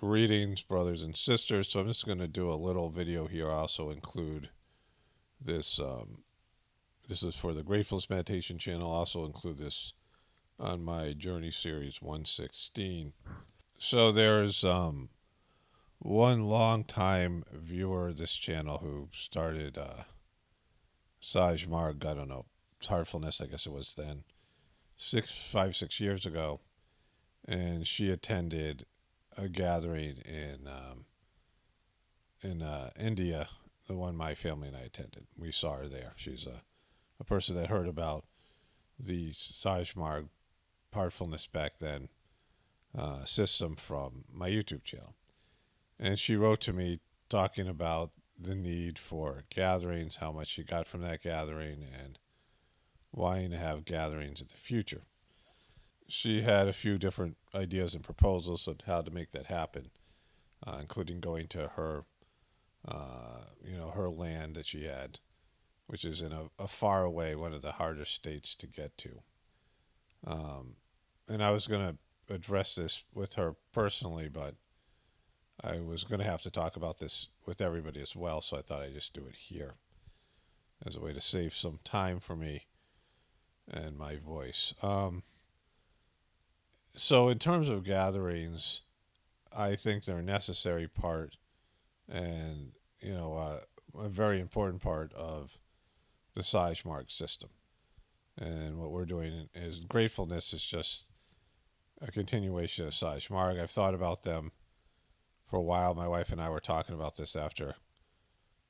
Greetings, brothers and sisters. So I'm just going to do a little video here. I also include this. This is for the Gratefullness meditation channel. I'll also include this on my journey series 116. So there's one long time viewer of this channel who started Saj Marg. I don't know, Heartfulness. I guess it was then 6 years ago, and she attended a gathering in India, the one my family and I attended. We saw her there. She's a person that heard about the Sajmarg Heartfulness back then system from my YouTube channel. And she wrote to me talking about the need for gatherings, how much she got from that gathering, and wanting to have gatherings in the future. She had a few different ideas and proposals on how to make that happen, including going to her, her land that she had, which is in a far away, one of the hardest states to get to. And I was going to address this with her personally, but I was going to have to talk about this with everybody as well, so I thought I'd just do it here as a way to save some time for me and my voice. So in terms of gatherings, I think they're a necessary part and, a very important part of the Sajmarg system. And what we're doing is Gratefullness is just a continuation of Sajmarg. I've thought about them for a while. My wife and I were talking about this after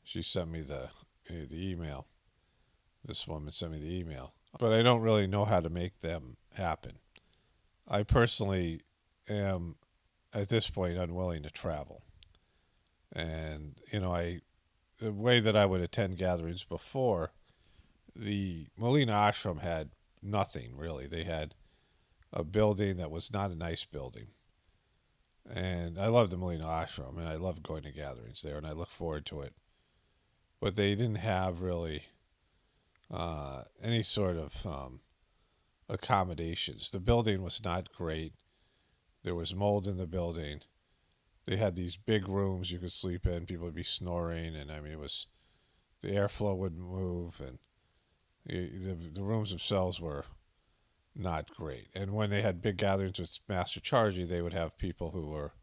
she sent me the email. This woman sent me the email. But I don't really know how to make them happen. I personally am, at this point, unwilling to travel. And, the way that I would attend gatherings before, the Molina Ashram had nothing, really. They had a building that was not a nice building. And I love the Molina Ashram, and I love going to gatherings there, and I look forward to it. But they didn't have really any sort of accommodations. The building was not great. There was mold in the building. They had these big rooms you could sleep in. People would be snoring, and the airflow wouldn't move, and the rooms themselves were not great. And when they had big gatherings with Master Chargy, they would have people who were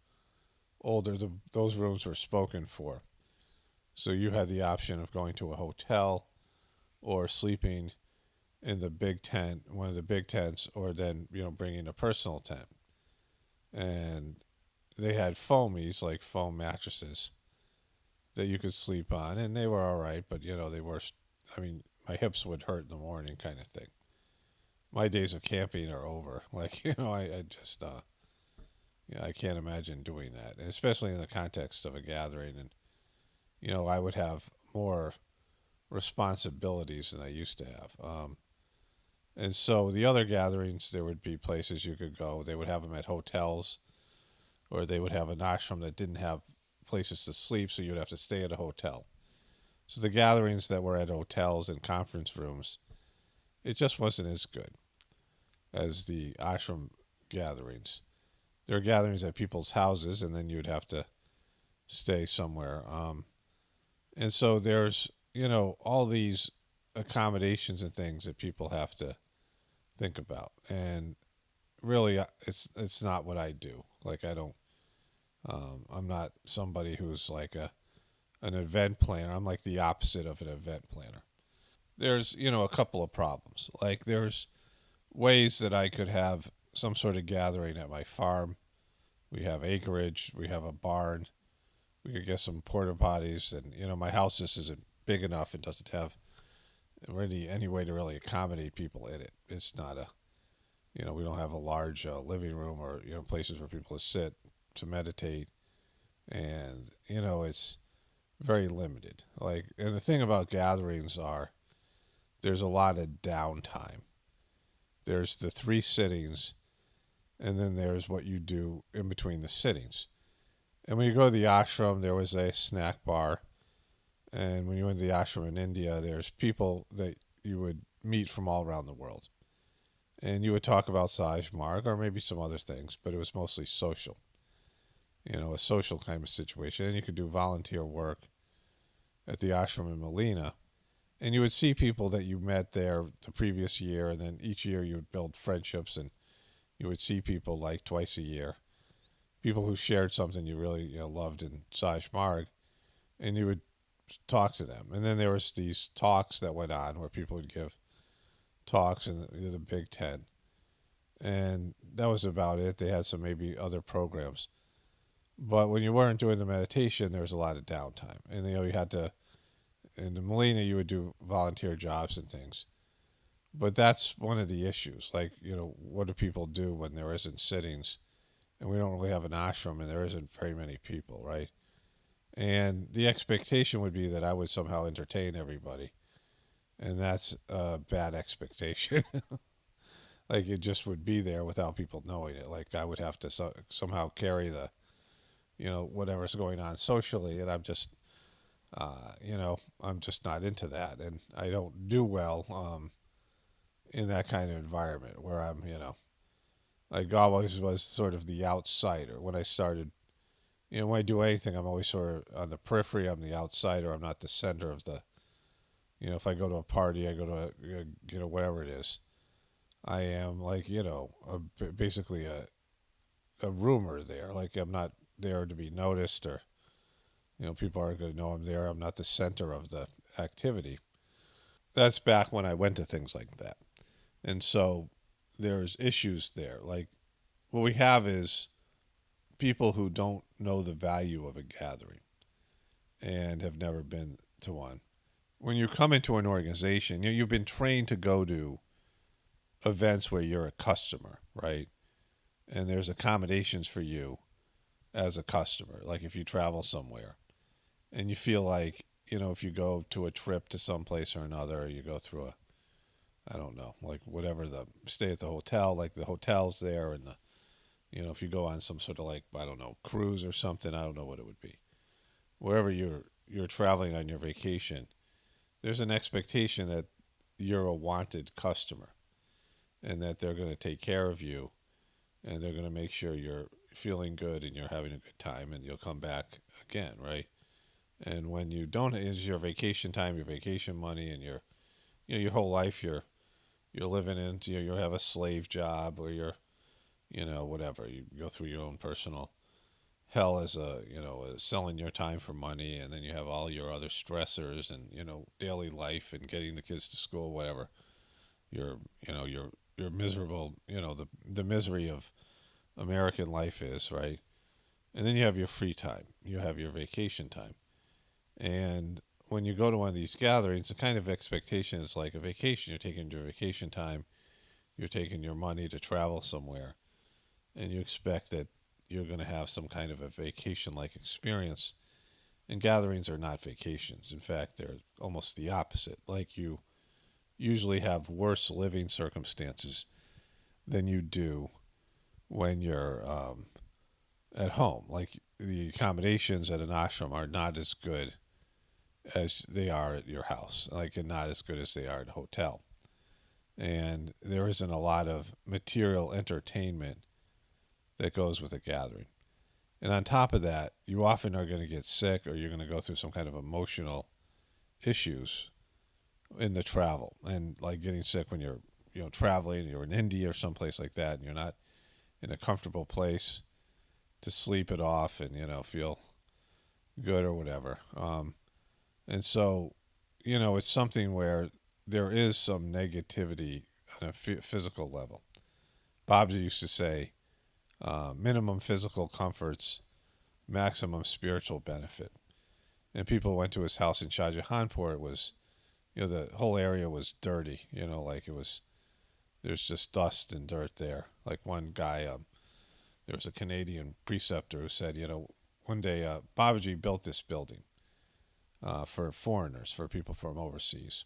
older. Those rooms were spoken for. So you had the option of going to a hotel or sleeping in the big tent, one of the big tents, or then, bringing a personal tent. And they had foamies, like foam mattresses, that you could sleep on, and they were all right, but, they were, my hips would hurt in the morning kind of thing. My days of camping are over. I just, I can't imagine doing that, and especially in the context of a gathering. And, I would have more responsibilities than I used to have. And so the other gatherings, there would be places you could go. They would have them at hotels, or they would have an ashram that didn't have places to sleep, so you'd have to stay at a hotel. So the gatherings that were at hotels and conference rooms, it just wasn't as good as the ashram gatherings. There were gatherings at people's houses, and then you'd have to stay somewhere. And so there's, all these accommodations and things that people have to think about. And really, it's not what I do. I'm not somebody who's like an event planner. I'm like the opposite of an event planner. There's, a couple of problems. Like, there's ways that I could have some sort of gathering at my farm. We have acreage. We have a barn. We could get some porta potties. And, my house just isn't big enough. It doesn't have really any way to really accommodate people in it. It's not we don't have a large living room or, places for people to sit, to meditate. And, it's very limited. And the thing about gatherings are there's a lot of downtime. There's the 3 sittings, and then there's what you do in between the sittings. And when you go to the ashram, there was a snack bar. And when you went to the ashram in India, there's people that you would meet from all around the world. And you would talk about Sajmarg or maybe some other things, but it was mostly social. a social kind of situation. And you could do volunteer work at the ashram in Molina, and you would see people that you met there the previous year, and then each year you would build friendships, and you would see people like twice a year, people who shared something you really loved in Saj Marg, and you would talk to them. And then there was these talks that went on where people would give talks in the Big Ten, and that was about it. They had some maybe other programs, but when you weren't doing the meditation, there was a lot of downtime, and you had to. In the Molina, you would do volunteer jobs and things, but that's one of the issues. Like, what do people do when there isn't sittings, and we don't really have an ashram, and there isn't very many people, right? And the expectation would be that I would somehow entertain everybody, and that's a bad expectation. Like, it just would be there without people knowing it. Like, I would have to somehow carry the, whatever's going on socially, and I'm just not into that, and I don't do well in that kind of environment where I'm, like always was sort of the outsider. When I started, when I do anything, I'm always sort of on the periphery. I'm the outsider. I'm not the center of the, if I go to a party, I go to whatever it is. I am like, basically a rumor there. Like, I'm not there to be noticed, or people aren't going to know I'm there. I'm not the center of the activity. That's back when I went to things like that. And so there's issues there. Like, what we have is people who don't know the value of a gathering and have never been to one. When you come into an organization, you've been trained to go to events where you're a customer, right? And there's accommodations for you as a customer. Like, if you travel somewhere and you feel like, if you go to a trip to some place or another, or you go through I don't know, like whatever, stay at the hotel, like the hotel's there, and if you go on some sort of, like, I don't know, cruise or something, I don't know what it would be. Wherever you're traveling on your vacation, there's an expectation that you're a wanted customer, and that they're going to take care of you, and they're going to make sure you're feeling good and you're having a good time, and you'll come back again, right? And when you don't, it's your vacation time, your vacation money, and your whole life you're living into. You have a slave job, or you're whatever. You go through your own personal hell as selling your time for money, and then you have all your other stressors and daily life and getting the kids to school, whatever. You're miserable. The misery of American life is, right. And then you have your free time. You have your vacation time. And when you go to one of these gatherings, the kind of expectation is like a vacation. You're taking your vacation time. You're taking your money to travel somewhere. And you expect that you're going to have some kind of a vacation-like experience. And gatherings are not vacations. In fact, they're almost the opposite. Like, you usually have worse living circumstances than you do when you're at home. Like, the accommodations at an ashram are not as good as they are at your house, like, and not as good as they are at a hotel. And there isn't a lot of material entertainment that goes with a gathering. And on top of that, you often are going to get sick, or you're going to go through some kind of emotional issues in the travel. And like getting sick when you're traveling, you're in India or someplace like that, and you're not in a comfortable place to sleep it off and feel good or whatever. And so, it's something where there is some negativity on a physical level. Babji used to say, minimum physical comforts, maximum spiritual benefit. And people went to his house in Shah Jahanpur. It was, the whole area was dirty, like there's just dust and dirt there. Like, one guy, there was a Canadian preceptor who said, one day Babaji built this building for foreigners, for people from overseas.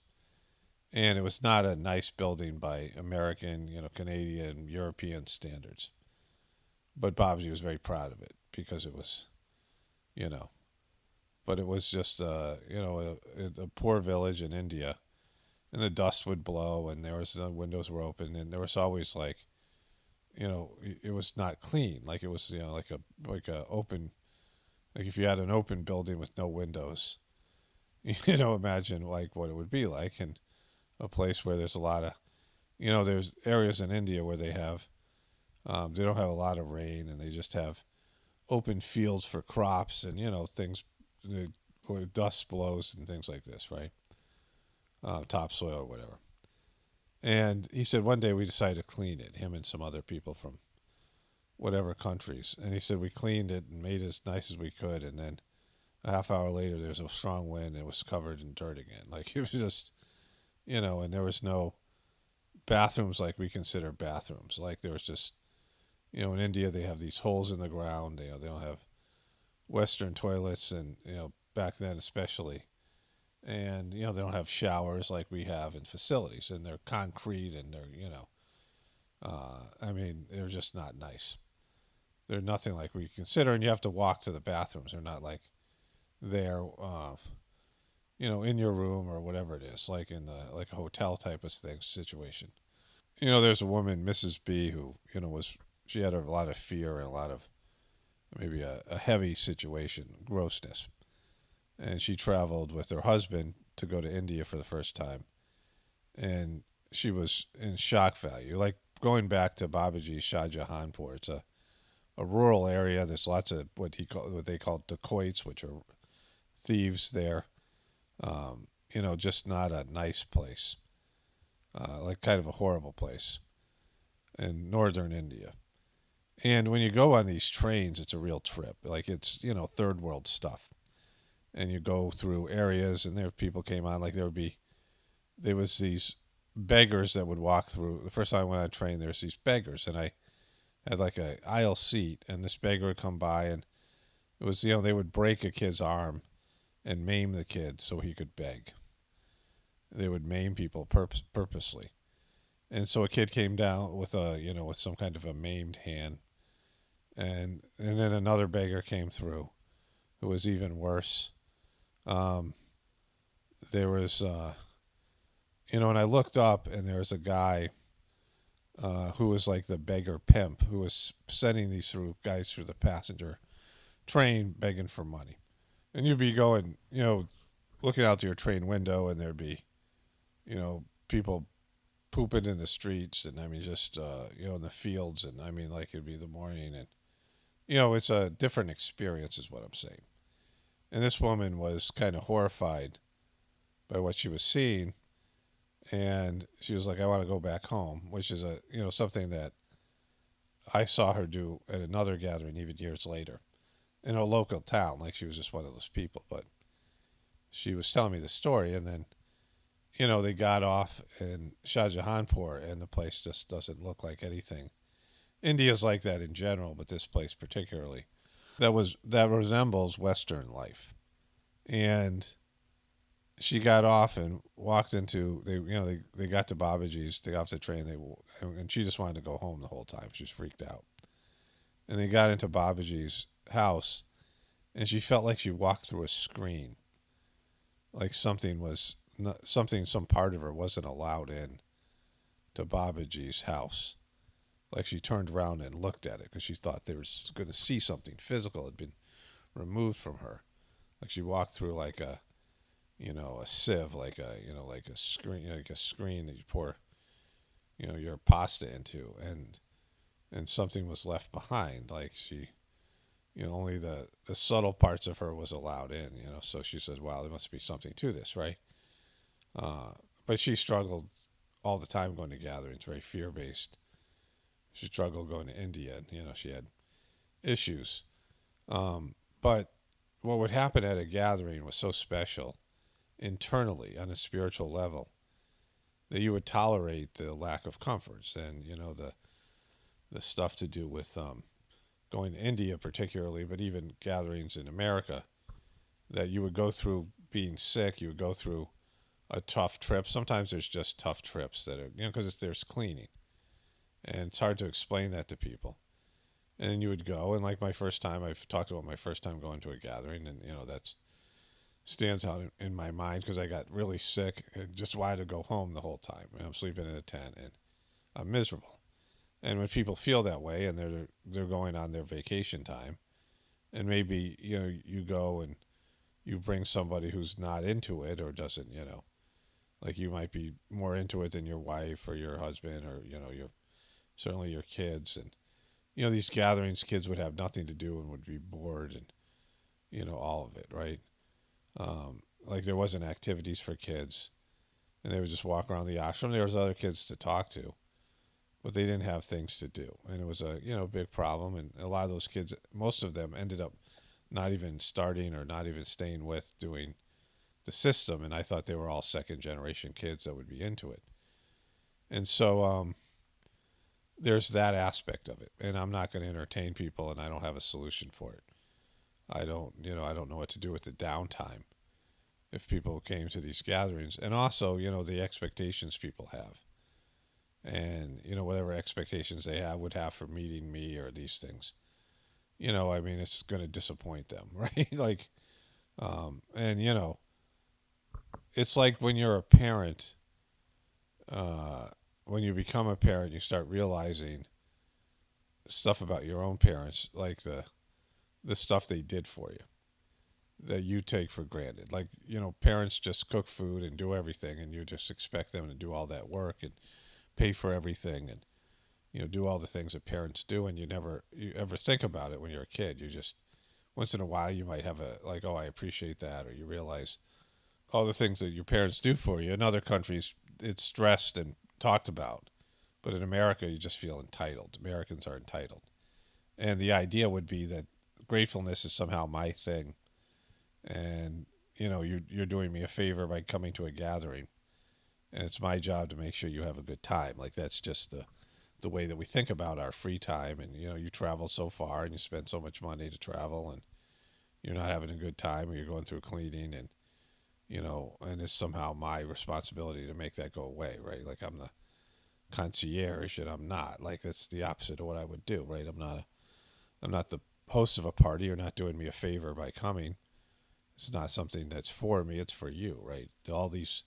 And it was not a nice building by American, Canadian, European standards. But Babaji was very proud of it because it was, but it was just, a poor village in India. And the dust would blow, and the windows were open, and there was always, like, it was not clean. Like it was, like a open, like if you had an open building with no windows, imagine like what it would be like in a place where there's a lot of, there's areas in India where they don't have a lot of rain and they just have open fields for crops and things, where dust blows and things like this, right? Topsoil or whatever. And he said one day we decided to clean it, him and some other people from whatever countries. And he said we cleaned it and made it as nice as we could. And then a half hour later, there was a strong wind and it was covered in dirt again. Like it was just, and there was no bathrooms like we consider bathrooms. Like there was just, in India, they have these holes in the ground. They don't have Western toilets, and, back then especially. And, they don't have showers like we have in facilities. And they're concrete and they're, I mean, they're just not nice. They're nothing like we consider, and you have to walk to the bathrooms. They're not like there, in your room or whatever it is, like in the like a hotel type of thing situation. There's a woman, Mrs. B, who was she had a lot of fear and a lot of maybe a heavy situation, grossness, and she traveled with her husband to go to India for the first time, and she was in shock value, like going back to Babaji's Shah Jahanpur. It's a rural area. There's lots of what they call dacoits, which are thieves there. Just not a nice place, like kind of a horrible place in northern India. And when you go on these trains, it's a real trip. Like it's third world stuff, and you go through areas, and there people came on like there was these beggars that would walk through. The first time I went on a train, there's these beggars, and I had like a aisle seat, and this beggar would come by, and it was they would break a kid's arm and maim the kid so he could beg. They would maim people purposely. And so a kid came down with with some kind of a maimed hand, and then another beggar came through, who was even worse. Um, there was, and I looked up, and there was a guy who was like the beggar pimp, who was sending these guys through the passenger train begging for money. And you'd be going, looking out to your train window, and there'd be, people pooping in the streets, and I mean, just in the fields, and I mean, like it'd be the morning, and it's a different experience, is what I'm saying. And this woman was kind of horrified by what she was seeing, and she was like, "I want to go back home," which is something that I saw her do at another gathering even years later in a local town. Like she was just one of those people, but she was telling me the story, and then they got off in Shah Jahanpur, and the place just doesn't look like anything. India's like that in general, but this place particularly that resembles Western life. And she got off and walked into they got to Babaji's. They got off the train. And she just wanted to go home the whole time. She was freaked out. And they got into Babaji's house, and she felt like she walked through a screen, like some part of her wasn't allowed in to Babaji's house. Like she turned around and looked at it because she thought they were going to see something physical had been removed from her. Like she walked through like a sieve, like a screen that you pour your pasta into, and something was left behind. Like she, only the subtle parts of her was allowed in. So she says, "Wow, there must be something to this, right?" Uh, but she struggled all the time going to gatherings, very fear based. She struggled going to India, and she had issues. But what would happen at a gathering was so special internally on a spiritual level that you would tolerate the lack of comforts and the stuff to do with going to India particularly, but even gatherings in America, that you would go through being sick. You would go through a tough trip. Sometimes there's just tough trips that are because there's cleaning, and it's hard to explain that to people. And then you would go, and like my first time, I've talked about my first time going to a gathering, and that's stands out in my mind because I got really sick and just wanted to go home the whole time. And I'm sleeping in a tent, and I'm miserable. And when people feel that way and they're going on their vacation time, and maybe you go and you bring somebody who's not into it or doesn't, like you might be more into it than your wife or your husband or your certainly your kids. And these gatherings, kids would have nothing to do and would be bored, and all of it, right? Like there wasn't activities for kids, and they would just walk around the ashram. There was other kids to talk to, but they didn't have things to do, and it was a big problem. And a lot of those kids, most of them, ended up not even starting or not even staying with doing the system. And I thought they were all second generation kids that would be into it. And so there's that aspect of it, and I'm not going to entertain people, and I don't have a solution for it. I don't know what to do with the downtime if people came to these gatherings, and also the expectations people have, and whatever expectations they would have for meeting me or these things. I mean, it's going to disappoint them, right? Like, and it's like when you're a parent. When you become a parent, you start realizing stuff about your own parents, like the stuff they did for you that you take for granted. Like, parents just cook food and do everything, and you just expect them to do all that work and pay for everything and, do all the things that parents do. And you ever think about it when you're a kid. You just, once in a while, you might have like, oh, I appreciate that. Or you realize all the things that your parents do for you. In other countries, it's stressed and talked about. But in America, you just feel entitled. Americans are entitled. And the idea would be that gratefulness is somehow my thing. And, you're doing me a favor by coming to a gathering. And it's my job to make sure you have a good time. Like, that's just the way that we think about our free time. And, you travel so far and you spend so much money to travel, and you're not having a good time, or you're going through cleaning, and, and it's somehow my responsibility to make that go away, right? Like, I'm the concierge, and I'm not. Like, that's the opposite of what I would do, right? I'm not the host of a party. You're not doing me a favor by coming. It's not something that's for me. It's for you, right? All these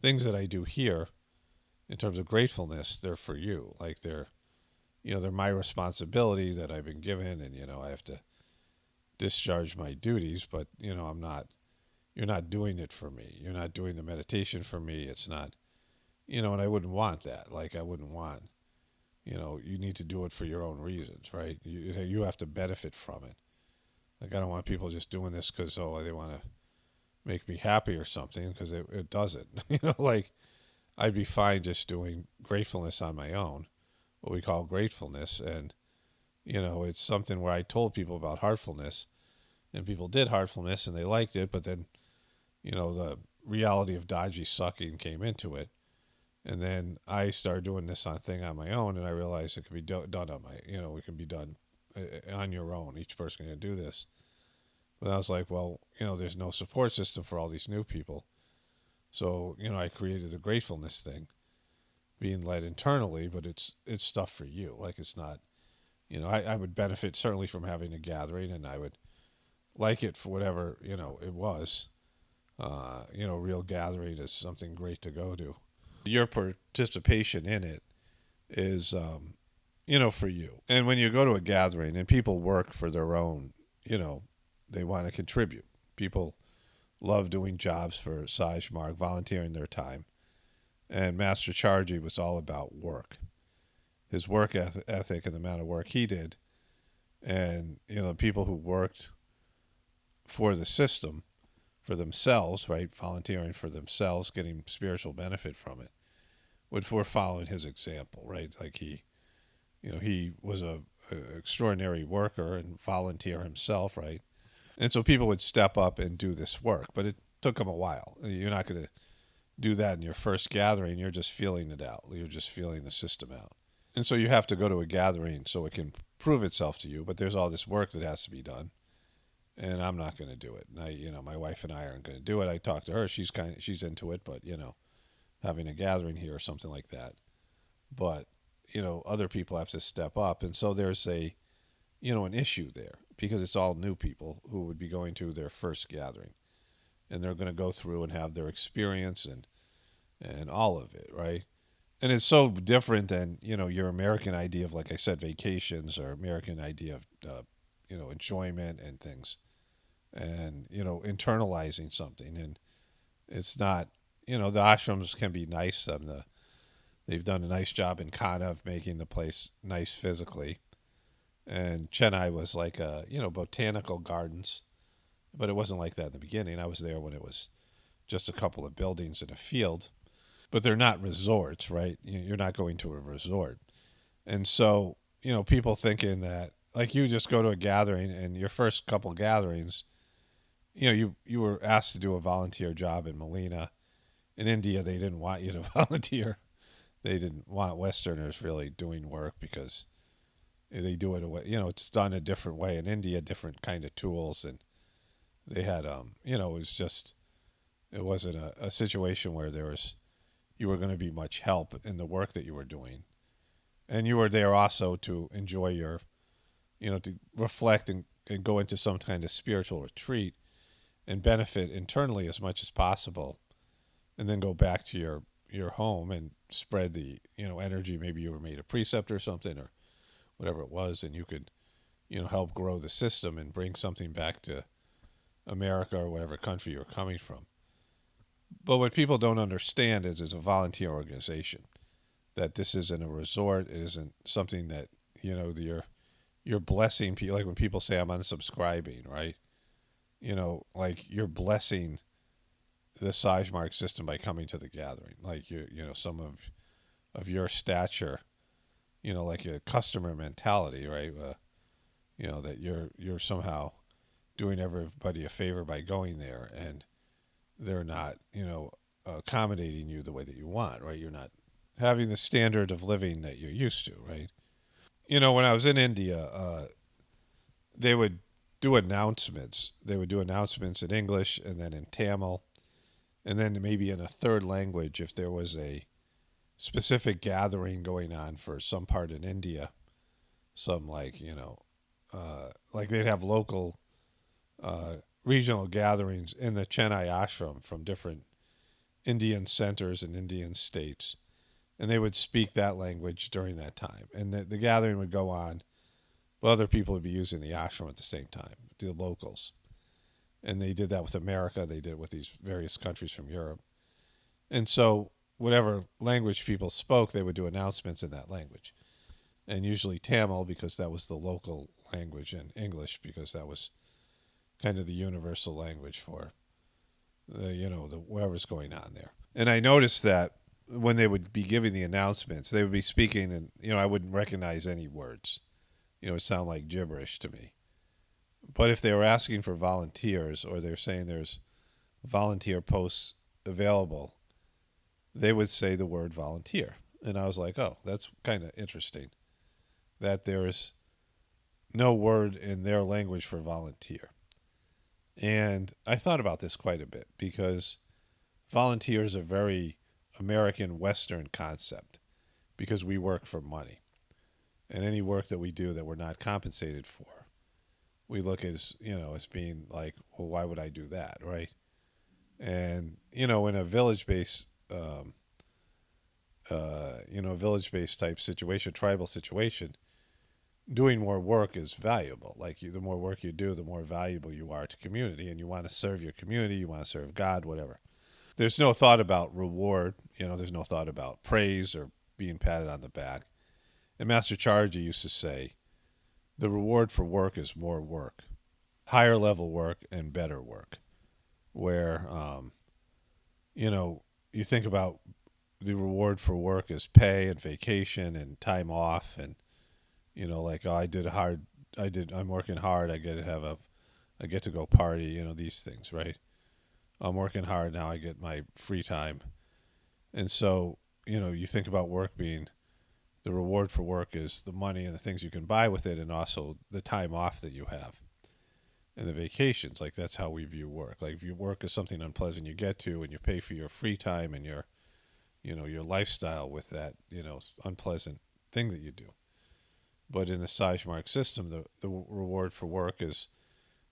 things that I do here in terms of gratefulness, they're for you. Like, they're my responsibility that I've been given, and, I have to discharge my duties, but, you're not doing it for me. You're not doing the meditation for me. It's not, and I wouldn't want that. Like, I wouldn't want, you need to do it for your own reasons, right? You have to benefit from it. Like, I don't want people just doing this because, they want to make me happy or something, because it doesn't. Like, I'd be fine just doing gratefulness on my own, what we call gratefulness. And, it's something where I told people about heartfulness, and people did heartfulness and they liked it, but then, the reality of dodgy sucking came into it. And then I started doing this thing on my own, and I realized it could be done on it can be done on your own. Each person can do this. But I was like, well, there's no support system for all these new people. So, I created the gratefulness thing, being led internally, but it's stuff for you. Like, it's not, I would benefit certainly from having a gathering, and I would like it for whatever, it was. Real gathering is something great to go to. Your participation in it is, for you. And when you go to a gathering and people work for their own, they want to contribute. People love doing jobs for Sajmark, volunteering their time. And Master Charji was all about work. His work ethic and the amount of work he did. And, the people who worked for the system, for themselves, right, volunteering for themselves, getting spiritual benefit from it, were following his example, right? Like, he was a extraordinary worker and volunteer himself, right? And so people would step up and do this work, but it took them a while. You're not going to do that in your first gathering. You're just feeling it out. You're just feeling the system out. And so you have to go to a gathering so it can prove itself to you, but there's all this work that has to be done. And I'm not going to do it. And my wife and I aren't going to do it. I talked to her. She's into it, but, having a gathering here or something like that. But, other people have to step up. And so there's an issue there, because it's all new people who would be going to their first gathering, and they're going to go through and have their experience and all of it, right? And it's so different than your American idea of, like I said, vacations, or American idea of enjoyment and things, and internalizing something. And it's not. The ashrams can be nice. They've done a nice job in Kana of making the place nice physically. And Chennai was like botanical gardens, but it wasn't like that in the beginning. I was there when it was just a couple of buildings in a field, but they're not resorts, right? You're not going to a resort. And so, people thinking that, like, you just go to a gathering, and your first couple of gatherings, you were asked to do a volunteer job in Molina. In India, they didn't want you to volunteer. They didn't want Westerners really doing work, because they do it away. It's done a different way in India, different kind of tools, and they had it was just, it wasn't a situation where you were going to be much help in the work that you were doing, and you were there also to enjoy to reflect, and go into some kind of spiritual retreat and benefit internally as much as possible, and then go back to your home and spread the energy. Maybe you were made a preceptor or something, or whatever it was, and you could help grow the system and bring something back to America or whatever country you're coming from. But what people don't understand is it's a volunteer organization. That this isn't a resort. It isn't something that you're blessing people. Like when people say I'm unsubscribing, right? Like you're blessing the Sajmark system by coming to the gathering. Like some of your stature, like a customer mentality, right? That you're somehow doing everybody a favor by going there, and they're not, accommodating you the way that you want, right? You're not having the standard of living that you're used to, right? When I was in India, they would do announcements. They would do announcements in English, and then in Tamil, and then maybe in a third language if there was a specific gathering going on for some part in India. Some, like they'd have local regional gatherings in the Chennai ashram from different Indian centers and Indian states, and they would speak that language during that time. And the gathering would go on, but other people would be using the ashram at the same time, the locals. And they did that with America. They did it with these various countries from Europe. And so, whatever language people spoke, they would do announcements in that language. And usually Tamil, because that was the local language, and English, because that was kind of the universal language for the whatever's going on there. And I noticed that when they would be giving the announcements, they would be speaking, and I wouldn't recognize any words. It sounded like gibberish to me. But if they were asking for volunteers, or they're saying there's volunteer posts available, they would say the word volunteer. And I was like, oh, that's kind of interesting that there's no word in their language for volunteer. And I thought about this quite a bit, because volunteer is a very American Western concept, because we work for money. And any work that we do that we're not compensated for, we look as being like, well, why would I do that, right? And in a village-based, village-based type situation, tribal situation, doing more work is valuable. Like the more work you do, the more valuable you are to community, and you want to serve your community, you want to serve God, whatever. There's no thought about reward. There's no thought about praise or being patted on the back. And Master Charji used to say, the reward for work is more work, higher level work, and better work. Where, you think about the reward for work is pay and vacation and time off, and like, oh, I'm working hard. I get to go party. These things, right? I'm working hard now. I get my free time, and so you think about work being, the reward for work is the money and the things you can buy with it, and also the time off that you have, and the vacations. Like, that's how we view work. Like, if you work is something unpleasant you get to, and you pay for your free time and your lifestyle with that unpleasant thing that you do. But in the Sajmark system, the reward for work is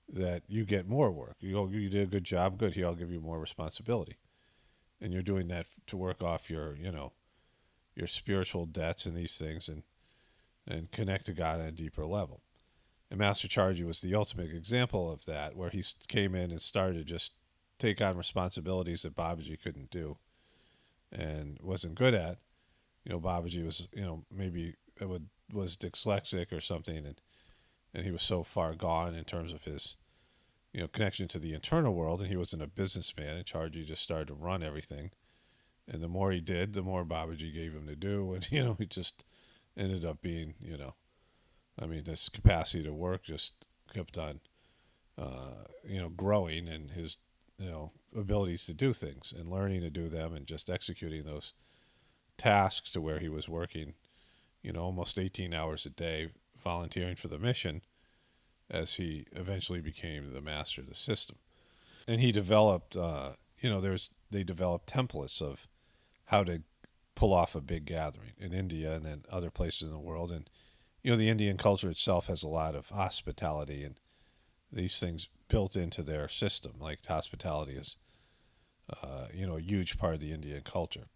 that you get more work. You did a good job, good. Here, I'll give you more responsibility, and you're doing that to work off your your spiritual debts and these things, and connect to God on a deeper level. And Master Chargy was the ultimate example of that, where he came in and started to just take on responsibilities that Babaji couldn't do and wasn't good at. Babaji was, maybe was dyslexic or something, and he was so far gone in terms of his, connection to the internal world, and he wasn't a businessman, and Chargy just started to run everything. And the more he did, the more Babaji gave him to do, and, he just ended up being, this capacity to work just kept on, growing, and his, abilities to do things and learning to do them and just executing those tasks to where he was working, almost 18 hours a day volunteering for the mission as he eventually became the master of the system. And he developed, they developed templates of how to pull off a big gathering in India and then other places in the world. And, the Indian culture itself has a lot of hospitality and these things built into their system. Like hospitality is, a huge part of the Indian culture.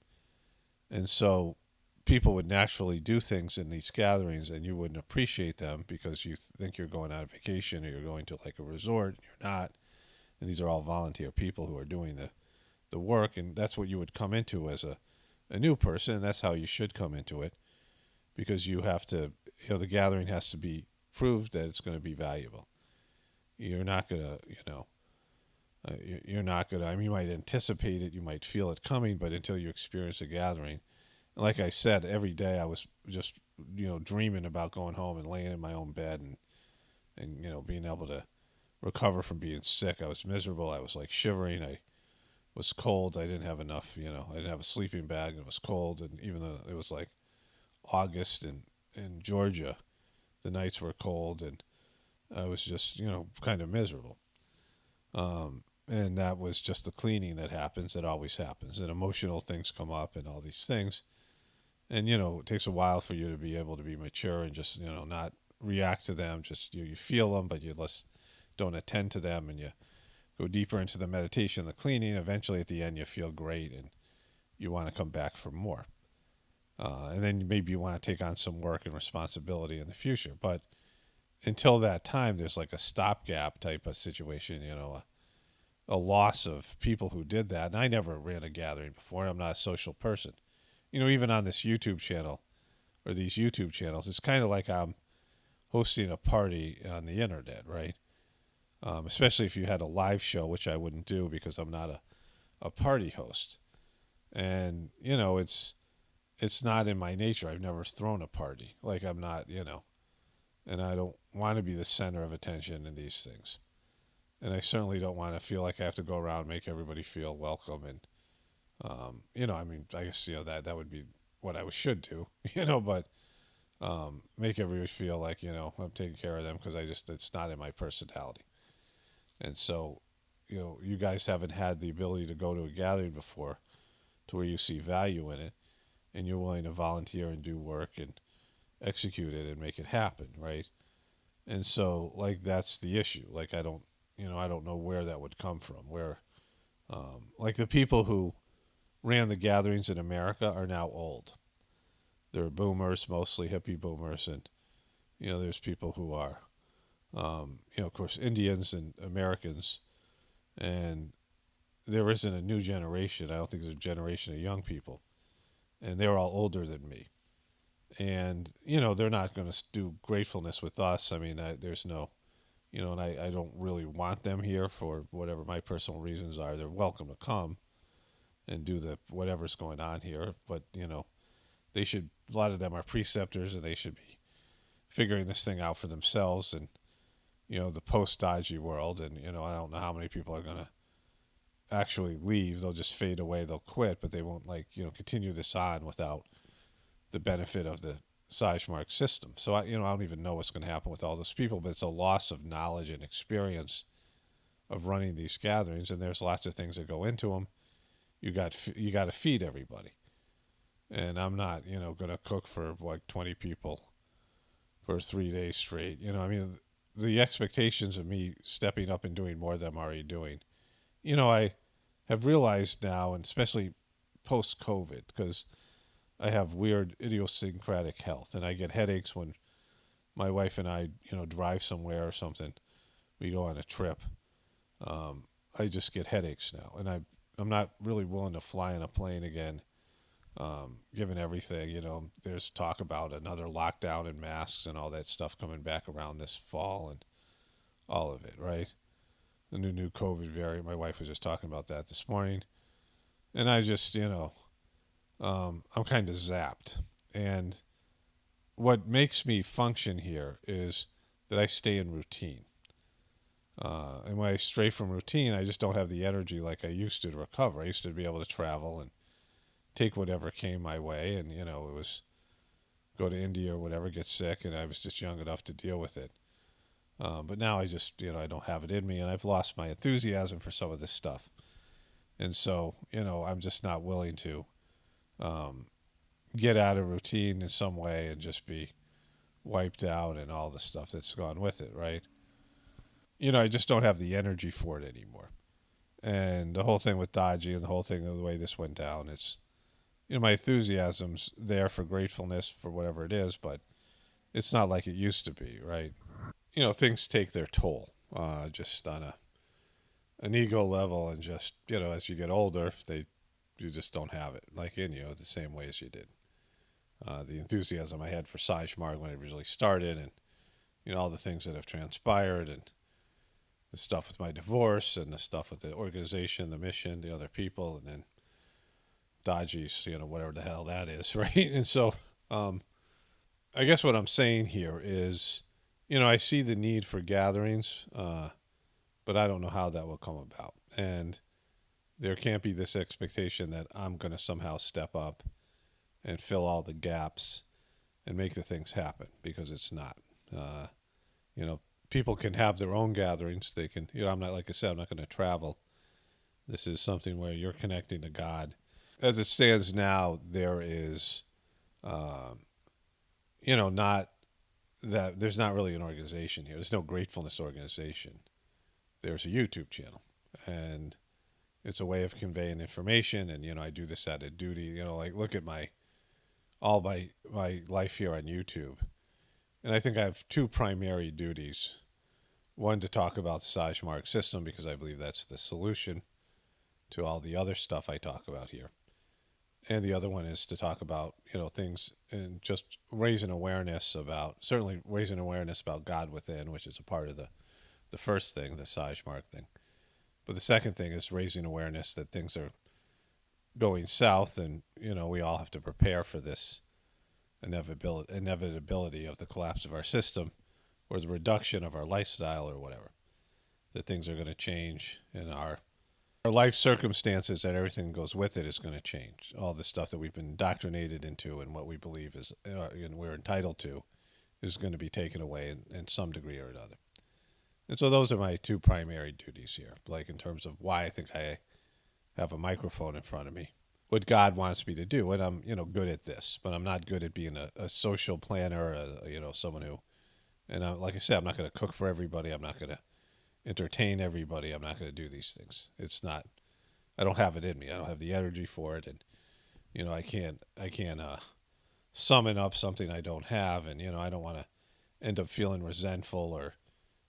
And so people would naturally do things in these gatherings and you wouldn't appreciate them because you think you're going on vacation or you're going to like a resort. You're not. And these are all volunteer people who are doing the work. And that's what you would come into as a new person. And that's how you should come into it, because you have to, the gathering has to be proved that it's going to be valuable. You're not going to, you're not going to, you might anticipate it, you might feel it coming, but until you experience a gathering, like I said, every day I was just, dreaming about going home and laying in my own bed and being able to recover from being sick. I was miserable. I was like shivering. I was cold. I didn't have enough, I didn't have a sleeping bag. It was cold. And even though it was like August in Georgia, the nights were cold and I was just, kind of miserable. And that was just the cleaning that happens. That always happens. And emotional things come up and all these things. And, it takes a while for you to be able to be mature and just, not react to them. Just you feel them, but you don't attend to them, and you go deeper into the meditation, the cleaning. Eventually, at the end, you feel great, and you want to come back for more. And then maybe you want to take on some work and responsibility in the future. But until that time, there's like a stopgap type of situation, a loss of people who did that. And I never ran a gathering before. I'm not a social person. Even on this YouTube channel or these YouTube channels, it's kind of like I'm hosting a party on the internet, right? Especially if you had a live show, which I wouldn't do because I'm not a party host. And, it's not in my nature. I've never thrown a party. Like I'm not, and I don't want to be the center of attention in these things. And I certainly don't want to feel like I have to go around and make everybody feel welcome. And, I guess, that would be what I should do, but make everybody feel like, I'm taking care of them because it's not in my personality. And so, you guys haven't had the ability to go to a gathering before to where you see value in it and you're willing to volunteer and do work and execute it and make it happen, right? And so, like, that's the issue. Like, I don't know where that would come from. Where, like, the people who ran the gatherings in America are now old. They're boomers, mostly hippie boomers, and, there's people who are, of course, Indians and Americans, and there isn't a new generation. I don't think there's a generation of young people, and they're all older than me. And, they're not going to do gratefulness with us. I mean, there's no, and I don't really want them here for whatever my personal reasons are. They're welcome to come and do whatever's going on here. But, they should, a lot of them are preceptors and they should be figuring this thing out for themselves and, the post-Dodgy world. And, I don't know how many people are going to actually leave. They'll just fade away. They'll quit, but they won't continue this on without the benefit of the Sajmark system. So I don't even know what's going to happen with all those people, but it's a loss of knowledge and experience of running these gatherings. And there's lots of things that go into them. You got to feed everybody. And I'm not, going to cook for like 20 people for 3 days straight. The expectations of me stepping up and doing more than I'm already doing. I have realized now, and especially post-COVID, because I have weird idiosyncratic health, and I get headaches when my wife and I, drive somewhere or something. We go on a trip. Um, I just get headaches now, and I'm not really willing to fly in a plane again. Given everything, there's talk about another lockdown and masks and all that stuff coming back around this fall and all of it, right? The new COVID variant. My wife was just talking about that this morning, and I just, I'm kind of zapped. And what makes me function here is that I stay in routine. And when I stray from routine, I just don't have the energy like I used to recover. I used to be able to travel and take whatever came my way, and it was go to India or whatever, get sick, and I was just young enough to deal with it. But now I just, I don't have it in me, and I've lost my enthusiasm for some of this stuff, and so I'm just not willing to um, get out of routine in some way and just be wiped out and all the stuff that's gone with it, right? I just don't have the energy for it anymore. And the whole thing with Dodgy and the whole thing of the way this went down, it's my enthusiasm's there for gratefulness for whatever it is, but it's not like it used to be, right? Things take their toll, just on an ego level, and just as you get older, you just don't have it like in you the same way as you did. The enthusiasm I had for Sajmark when I originally started, and all the things that have transpired, and the stuff with my divorce, and the stuff with the organization, the mission, the other people, and then Dodgy's, whatever the hell that is, right? And so, I guess what I'm saying here is, I see the need for gatherings, but I don't know how that will come about. And there can't be this expectation that I'm going to somehow step up and fill all the gaps and make the things happen, because it's not. Uh, you know, People can have their own gatherings. They can, I'm not, like I said, I'm not going to travel. This is something where you're connecting to God. As it stands now, there is, um, not that there's not really an organization here. There's no Gratefullness organization. There's a YouTube channel, and it's a way of conveying information. And I do this out of duty. Like, look at all my life here on YouTube, and I think I have two primary duties. One, to talk about the Sajmark system, because I believe that's the solution to all the other stuff I talk about here. And the other one is to talk about, things, and just certainly raising awareness about God within, which is a part of the first thing, the Sajmark thing. But the second thing is raising awareness that things are going south, and, we all have to prepare for this inevitability of the collapse of our system, or the reduction of our lifestyle, or whatever. That things are going to change, and our life circumstances, and everything goes with it, is going to change. All the stuff that we've been indoctrinated into, and what we believe is and we're entitled to, is going to be taken away in some degree or another. And so those are my two primary duties here, like in terms of why I think I have a microphone in front of me. What God wants me to do, and I'm good at this, but I'm not good at being a social planner, someone who, and like I said, I'm not going to cook for everybody. I'm not going to entertain everybody. I'm not going to do these things. It's not. I don't have it in me. I don't have the energy for it, and I can't summon up something I don't have, and I don't want to end up feeling resentful, or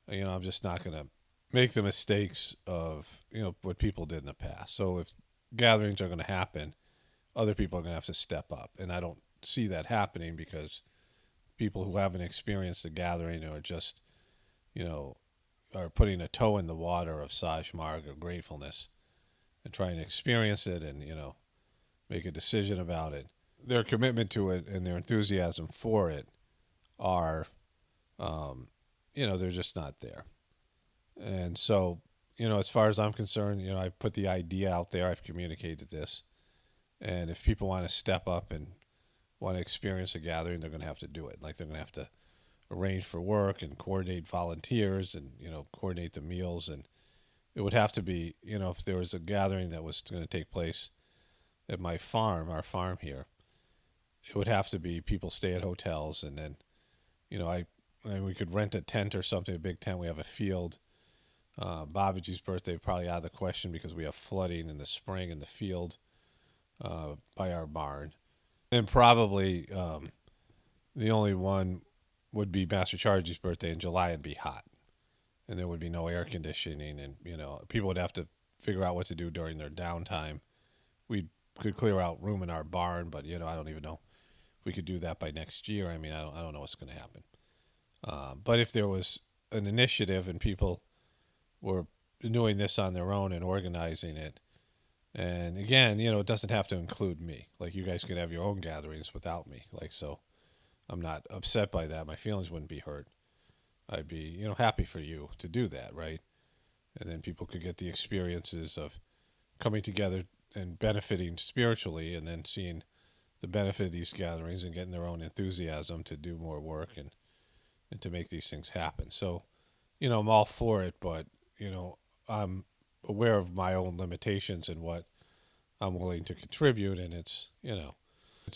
I'm just not going to make the mistakes of what people did in the past. So if gatherings are going to happen, other people are going to have to step up, and I don't see that happening, because people who haven't experienced a gathering, or just are putting a toe in the water of Sajmark or gratefulness, and trying to experience it, and make a decision about it, their commitment to it and their enthusiasm for it are they're just not there. And so as far as I'm concerned, I put the idea out there, I've communicated this, and if people want to step up and want to experience a gathering, they're going to have to do it. Like, they're going to have to arrange for work and coordinate volunteers, and coordinate the meals. And it would have to be, if there was a gathering that was going to take place at our farm here, it would have to be people stay at hotels, and then we could rent a tent or something, a big tent. We have a field. Babaji's birthday probably out of the question, because we have flooding in the spring in the field by our barn. And probably the only one would be Master Chargie's birthday in July and be hot, and there would be no air conditioning, and people would have to figure out what to do during their downtime. We could clear out room in our barn, but I don't even know if we could do that by next year. I mean, I don't know what's going to happen. But if there was an initiative and people were doing this on their own and organizing it, and again, it doesn't have to include me. Like, you guys could have your own gatherings without me. Like, so I'm not upset by that. My feelings wouldn't be hurt. I'd be, happy for you to do that, right? And then people could get the experiences of coming together and benefiting spiritually, and then seeing the benefit of these gatherings and getting their own enthusiasm to do more work and to make these things happen. So, I'm all for it, but, I'm aware of my own limitations and what I'm willing to contribute, and it's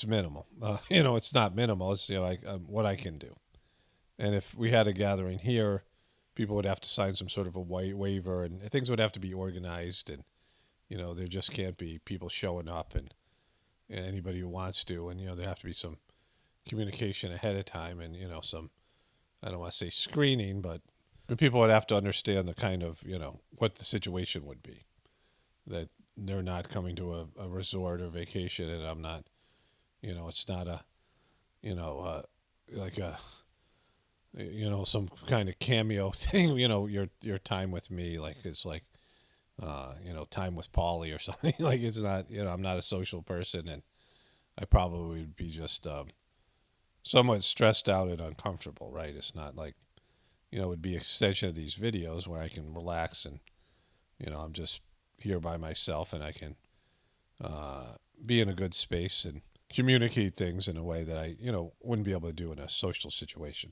minimal. It's not minimal. It's like what I can do. And if we had a gathering here, people would have to sign some sort of a waiver, and things would have to be organized, and there just can't be people showing up and anybody who wants to, and there have to be some communication ahead of time, and some, I don't want to say screening, but people would have to understand the kind of what the situation would be, that they're not coming to a resort or vacation, and I'm not, it's not a, like a, some kind of cameo thing. Your time with me, like it's like, time with Paulie or something. Like, it's not, I'm not a social person, and I probably would be just somewhat stressed out and uncomfortable. Right? It's not like, it would be an extension of these videos where I can relax and I'm just here by myself, and I can be in a good space and communicate things in a way that I wouldn't be able to do in a social situation.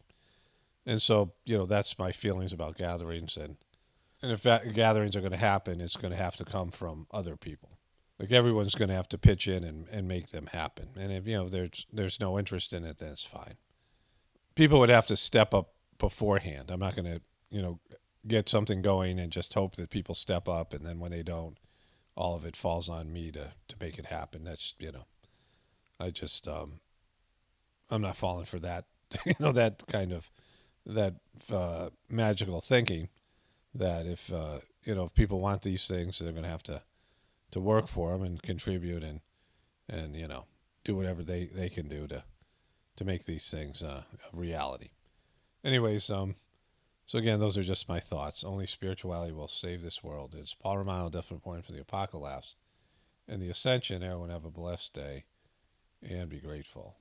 And so that's my feelings about gatherings, and if gatherings are going to happen, it's going to have to come from other people. Like, everyone's going to have to pitch in and make them happen. And if there's no interest in it, then it's fine. People would have to step up beforehand. I'm not going to get something going and just hope that people step up, and then when they don't, all of it falls on me to make it happen. That's I just I'm not falling for that. That kind of that magical thinking, that if people want these things, they're going to have to work for them and contribute, and do whatever they can do to make these things a reality. Anyways, so again, those are just my thoughts. Only spirituality will save this world. It's Paul Romano, definite point for the Apocalaughs and the Ascension. Everyone have a blessed day and be grateful.